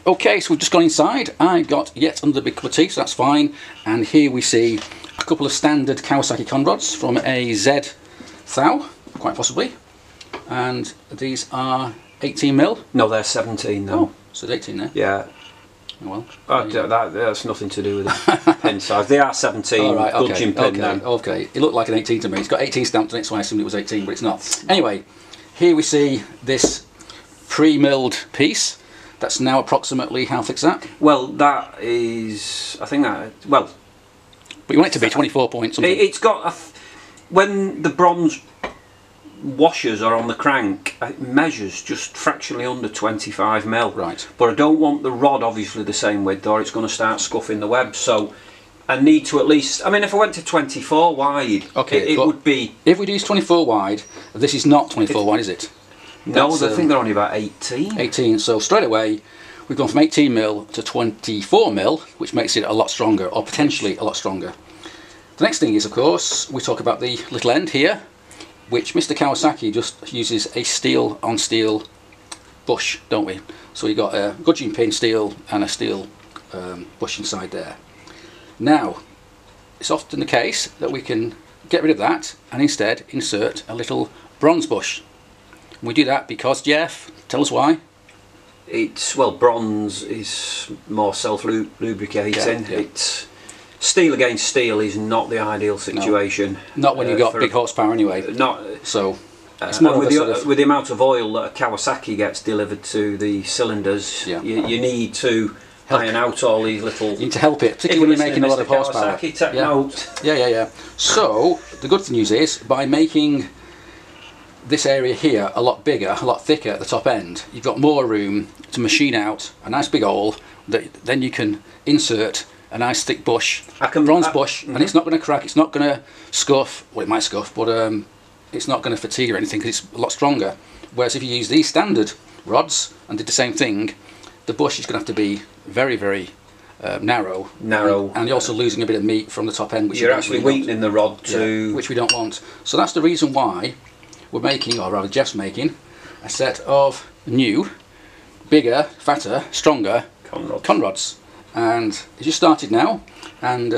Okay, so we've just gone inside. I got yet another big cup of tea, so that's fine. And here we see a couple of standard Kawasaki conrods from a Z1000, quite possibly. And these are 18mm. No, they're 17 though. Oh, so it's 18 there. Yeah. Oh, well. That's nothing to do with the pin size. They are 17. All right, okay, gudgeon pin okay, okay. It looked like an 18 to me. It's got 18 stamped on it, so I assumed it was 18, but it's not. Anyway, here we see this pre-milled piece. That's now approximately, how thick's that? Well, that is, I think that, well... But you want it to be 24 point something. It's got, when the bronze washers are on the crank, it measures just fractionally under 25mm. Right. But I don't want the rod obviously the same width, or it's going to start scuffing the web, so I need to at least, I mean, if I went to 24 wide, okay, it would be... If we do 24 wide, this is not 24 wide, is it? No, I think they're only about 18. 18, so straight away we've gone from 18mm to 24mm, which makes it a lot stronger, or potentially a lot stronger. The next thing is, of course, we talk about the little end here, which Mr. Kawasaki just uses a steel on steel bush, don't we? So we've got a gudgeon pin steel and a steel bush inside there. Now, it's often the case that we can get rid of that and instead insert a little bronze bush. We do that because, Jeff, tell us why. It's, well, bronze is more self-lubricating. Yeah. It's steel against steel is not the ideal situation. No, not when you've got big horsepower anyway. Not so. It's more with the amount of oil that a Kawasaki gets delivered to the cylinders, yeah. you need to iron out all these little... You need to help it, particularly when you're making a lot of horsepower. Kawasaki, take note. Yeah. So, the good news is, by making this area here a lot bigger, a lot thicker at the top end, you've got more room to machine out a nice big hole that then you can insert a nice thick bush, bronze bush, and it's not going to crack, it's not going to scuff. Well, it might scuff, but it's not going to fatigue or anything because it's a lot stronger. Whereas if you use these standard rods and did the same thing, the bush is going to have to be very, very narrow, and you're also losing a bit of meat from the top end, which you're actually weakening the rod too, which we don't want. So that's the reason why we're making, or rather Jeff's making, a set of new, bigger, fatter, stronger conrods. And it just started now, and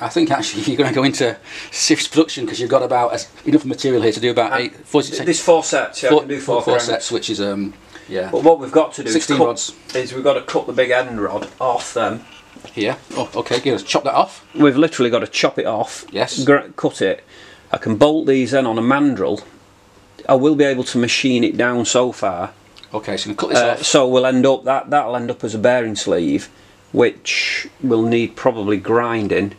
I think actually you're going to go into serious production because you've got about enough material here to do about 4 sets. Yeah, I can do four sets, which is yeah. But what we've got to do 16 rods. Is we've got to cut the big end rod off them. Here. Oh, okay. Give us chop that off. We've literally got to chop it off. Yes. Cut it. I can bolt these in on a mandrel. I will be able to machine it down so far. Okay, so you can cut this off. So we'll end up that'll end up as a bearing sleeve, which will need probably grinding.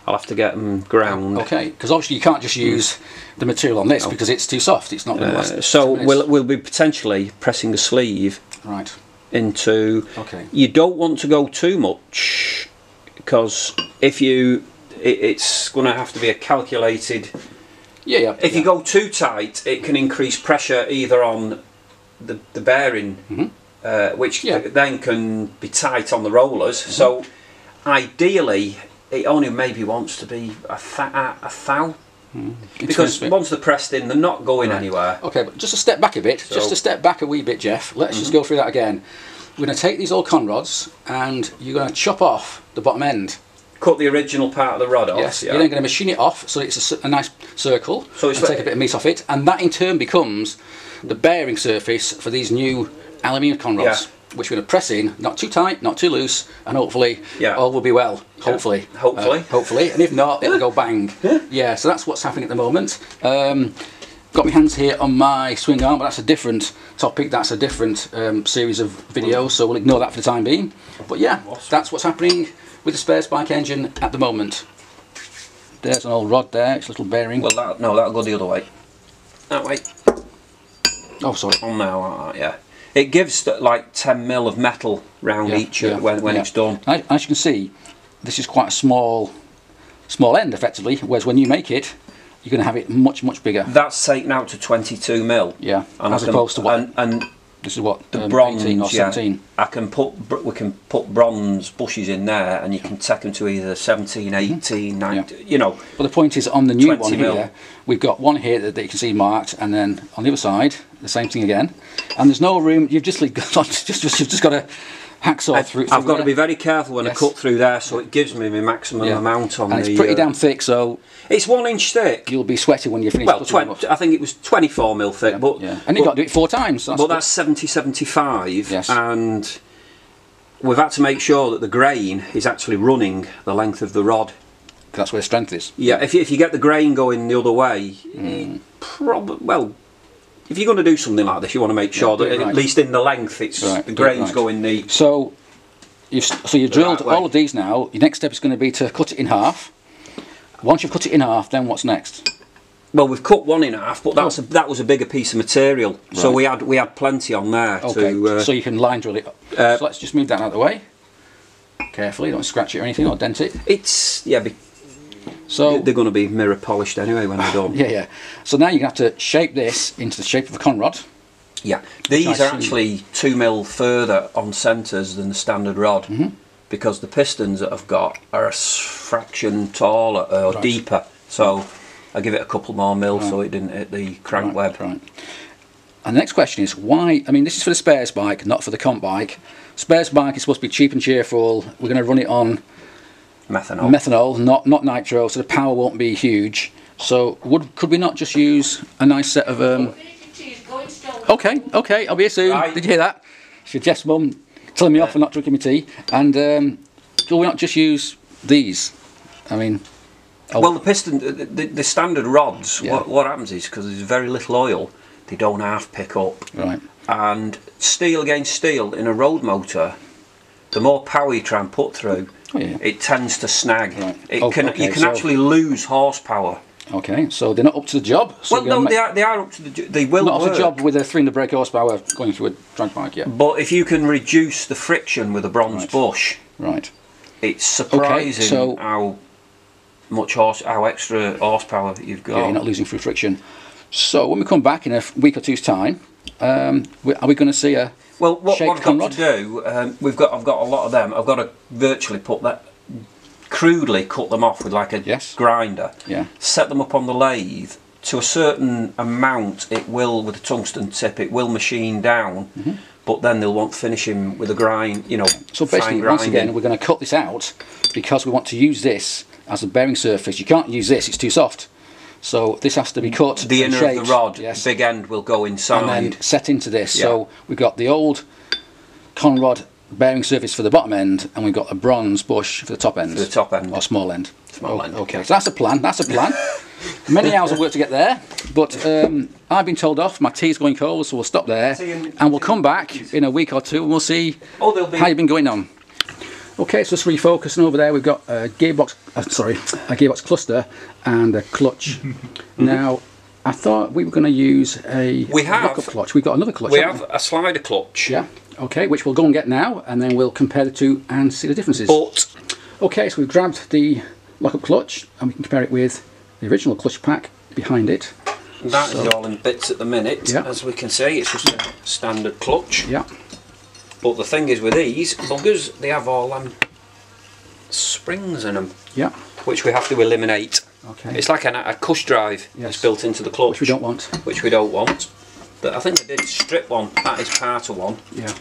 I'll have to get them ground. Okay, because obviously you can't just use the material on this because it's too soft. It's not going to last. So we'll be potentially pressing a sleeve into. Okay. You don't want to go too much because if it's going to have to be a calculated. If you go too tight, it can increase pressure either on the bearing, which then can be tight on the rollers. So ideally, it only maybe wants to be a thou. Because once they're pressed in, they're not going anywhere. Okay, but just a step back a bit, just a step back a wee bit, Jeff. Let's just go through that again. We're going to take these old conrods and you're going to chop off the bottom end. Cut the original part of the rod off. Yes, you're then going to machine it off so it's a nice circle, so it's take a bit of meat off it, and that in turn becomes the bearing surface for these new aluminium conrods, which we're going to press in, not too tight, not too loose, and hopefully all will be well. Hopefully. Hopefully, and if not, it'll go bang. Yeah, so that's what's happening at the moment. Got my hands here on my swing arm, but that's a different topic, that's a different series of videos, so we'll ignore that for the time being. But yeah, that's what's happening with the Spares bike engine at the moment. There's an old rod there, it's a little bearing. Well, that'll go the other way. That way. Oh, sorry. Oh no, yeah. It gives like 10mm of metal round each when it's done. As you can see, this is quite a small end effectively, whereas when you make it, you're going to have it much bigger. That's taken out to 22mm. Yeah, and as opposed to what? And this is what, the bronze, 18 or 17. We can put bronze bushes in there, and you can take them to either 17, 18, 19. You know. But the point is, on the new one mil. here, we've got one here that you can see marked, and then on the other side, the same thing again. And there's no room. You've just got to hacksaw through I've got to be very careful when I cut through there, so it gives me my maximum amount on and it's pretty damn thick, so it's 1 inch thick. You'll be sweating when you finish. Well, I think it was 24mm thick, but and you've got to do it 4 times. So that's 70-75, and we've had to make sure that the grain is actually running the length of the rod. That's where the strength is. Yeah, if you get the grain going the other way, well, if you're going to do something like this, you want to make sure that at least in the length, it's the grain's going the. So you've drilled all of these now. Your next step is going to be to cut it in half. Once you've cut it in half, then what's next? Well, we've cut one in half, but that was a bigger piece of material, so we had plenty on there. Okay, so you can line drill it. So let's just move that out of the way. Carefully, don't scratch it or anything, or dent it. So they're going to be mirror polished anyway when they're done. Yeah. So now you're going to have to shape this into the shape of a conrod. Yeah, these are actually 2mm further on centres than the standard rod, because the pistons that I've got are a fraction taller or deeper. So I give it a couple more mil so it didn't hit the crank web. Right. And the next question is why? I mean, this is for the spares bike, not for the comp bike. Spares bike is supposed to be cheap and cheerful. We're going to run it on methanol, not nitro, so the power won't be huge. So could we not just use a nice set of okay, I'll be here soon. Right. Did you hear that? It's your Jeff's mum telling me off for not drinking my tea. And could we not just use these? I mean, well, the piston, the standard rods, what happens is, because there's very little oil, they don't half pick up. Right. And steel against steel in a road motor, the more power you try and put through, it tends to snag. Right. You can actually lose horsepower. Okay, so they're not up to the job. So well, no, they are up to the job. They will not work. up to the job with a 300 brake horsepower going through a drag bike, But if you can reduce the friction with a bronze bush, it's surprising how extra horsepower you've got. Yeah, you're not losing through friction. So when we come back in a week or two's time, are we going to see a what I've got to do? I've got a lot of them. I've got to virtually crudely cut them off with like a grinder. Yeah. Set them up on the lathe to a certain amount. It will, with a tungsten tip, it will machine down. But then they'll want finishing with a grind. So basically, once again, we're going to cut this out because we want to use this as a bearing surface. You can't use this; it's too soft. So this has to be cut. The inner of the rod, big end, will go inside and then set into this. Yeah. So we've got the old conrod bearing surface for the bottom end, and we've got a bronze bush for the top end. For the top end, or small end. End. Okay, so that's a plan. Many hours of work to get there, but I've been told off. My tea's going cold, so we'll stop there, and we'll come back in a week or two, and we'll see how you've been going on. Okay, so just refocusing over there, we've got a gearbox, a gearbox cluster and a clutch. Now, I thought we were going to use a lockup clutch. We've got another clutch. We have a slider clutch. Yeah. Okay, which we'll go and get now, and then we'll compare the two and see the differences. Okay, so we've grabbed the lockup clutch, and we can compare it with the original clutch pack behind it. That is all in bits at the minute. Yeah. As we can see, it's just a standard clutch. Yeah. But the thing is with these buggers, they have all springs in them. Yeah. Which we have to eliminate. Okay. It's like a cush drive that's built into the clutch. Which we don't want. Which we don't want. But I think I did strip one. That is part of one. Yeah.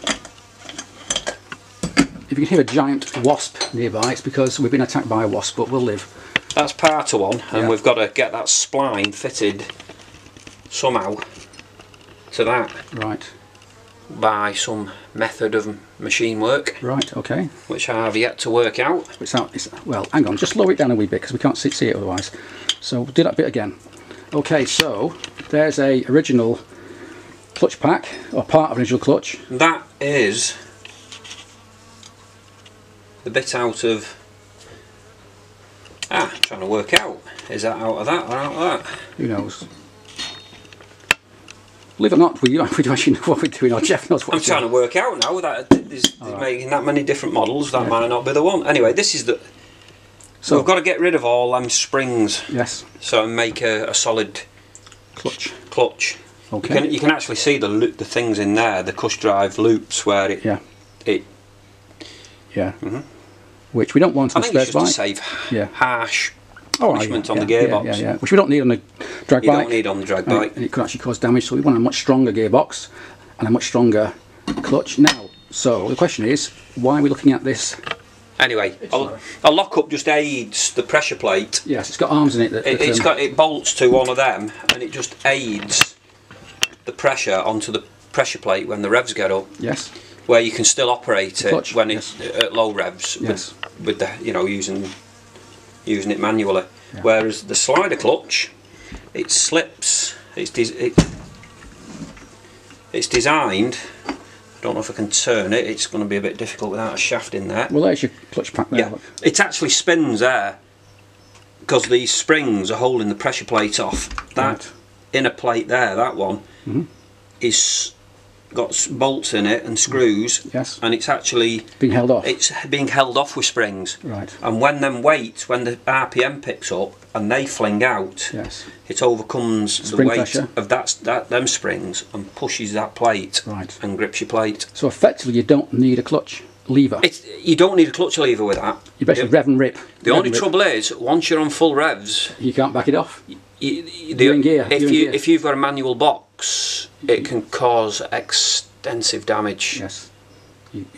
If you can hear a giant wasp nearby, it's because we've been attacked by a wasp, but we'll live. That's part of one, and we've got to get that spline fitted somehow to that. Right. By some method of machine work. Right, okay. Which I have yet to work out. Well, hang on, just lower it down a wee bit because we can't see it otherwise. So we'll do that bit again. Okay, so there's a original clutch pack, or part of original clutch. That is the bit out of... trying to work out. Is that out of that or out of that? Who knows? Believe it or not, we do actually know what we're doing, or Jeff knows what we're doing. I'm trying to work out now that there's making that many different models, that might not be the one. Anyway, this is the... So we've got to get rid of all them springs. Yes. So make a solid clutch. Okay. You can actually see the things in there, the cush drive loops where it... Yeah. Which we don't want on the spares bike. To save harsh punishment on the gearbox. Which we don't need on the drag bike. You don't need on the drag bike. And it could actually cause damage, so we want a much stronger gearbox and a much stronger clutch. Now, So the question is, why are we looking at this? Anyway, a lock-up just aids the pressure plate. Yes, it's got arms in it. It bolts to one of them, and it just aids the pressure onto the pressure plate when the revs get up. Yes. Where you can still operate it when it's at low revs. Yes. With the using it manually. Yeah. Whereas the slider clutch, it slips. It's designed. I don't know if I can turn it. It's going to be a bit difficult without a shaft in there. Well, there's your clutch pack there. Yeah, it actually spins there because these springs are holding the pressure plate off. That inner plate there, that one, is got bolts in it and screws. Yes. And it's actually being held off. It's being held off with springs. Right. And when the RPM picks up and they fling out, yes, it overcomes the weight pressure of them springs and pushes that plate. Right. And grips your plate. So effectively, you don't need a clutch lever. You don't need a clutch lever with that. You basically rev and rip. The only trouble is, once you're on full revs, you can't back it off. You're in gear. If you've got a manual box, it can cause extensive damage. Yes.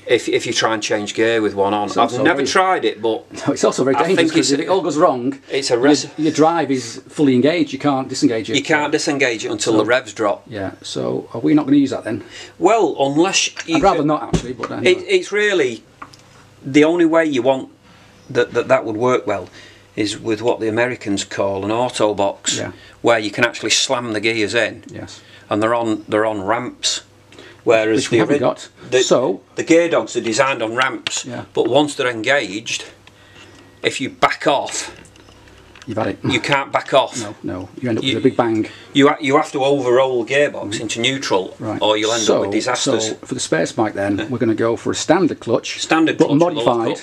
If you try and change gear with one on. I've never tried it, but no, it's also very dangerous because if it all goes wrong, it's a your drive is fully engaged. You can't disengage it. You can't disengage it until the revs drop. Yeah. So are we not going to use that then? Well, unless I'd rather not actually, but anyway. It's really the only way you want that would work well is with what the Americans call an auto box, where you can actually slam the gears in. Yes. And they're on ramps. Whereas the gear dogs are designed on ramps, but once they're engaged, if you back off, you've had it. You can't back off. No, you end up with a big bang. You have to overroll the gearbox into neutral, or you'll end up with disasters. So for the spare spike then, we're going to go for a standard clutch, but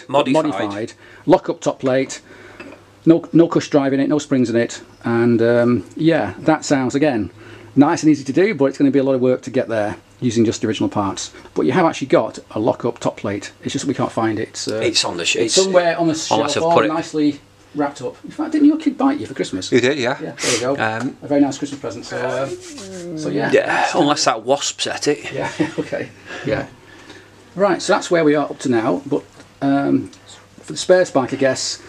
modified, lock-up top plate, no cush drive in it, no springs in it, and yeah, that sounds again nice and easy to do, but it's going to be a lot of work to get there using just the original parts. But you have actually got a lock-up top plate. It's just we can't find it. It's on the sheet. It's somewhere on the shelf, all nicely wrapped up. In fact, didn't your kid bite you for Christmas? You did, yeah. Yeah, there you go. A very nice Christmas present. So yeah. Yeah, unless that wasp's at it. Yeah. Okay. Yeah. Right. So that's where we are up to now. But for the spare spike, I guess,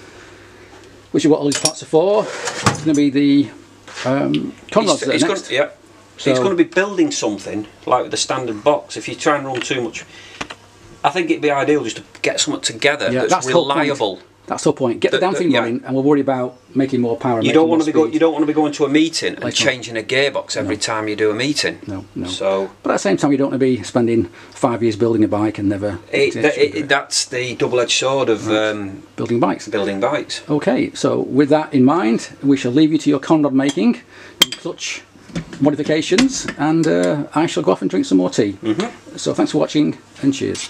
which is what all these parts are for, it's going to be the conrods next. So he's going to be building something like the standard box. If you try and run too much, I think it'd be ideal just to get something together that's reliable. That's the whole point. Get the damn thing running, and we'll worry about making more power. You don't want to be going to a meeting and changing a gearbox every time you do a meeting. No. So, but at the same time, you don't want to be spending 5 years building a bike and never. That's the double-edged sword of building bikes. Okay, so with that in mind, we shall leave you to your conrod making, clutch modifications, and I shall go off and drink some more tea. So thanks for watching, and cheers.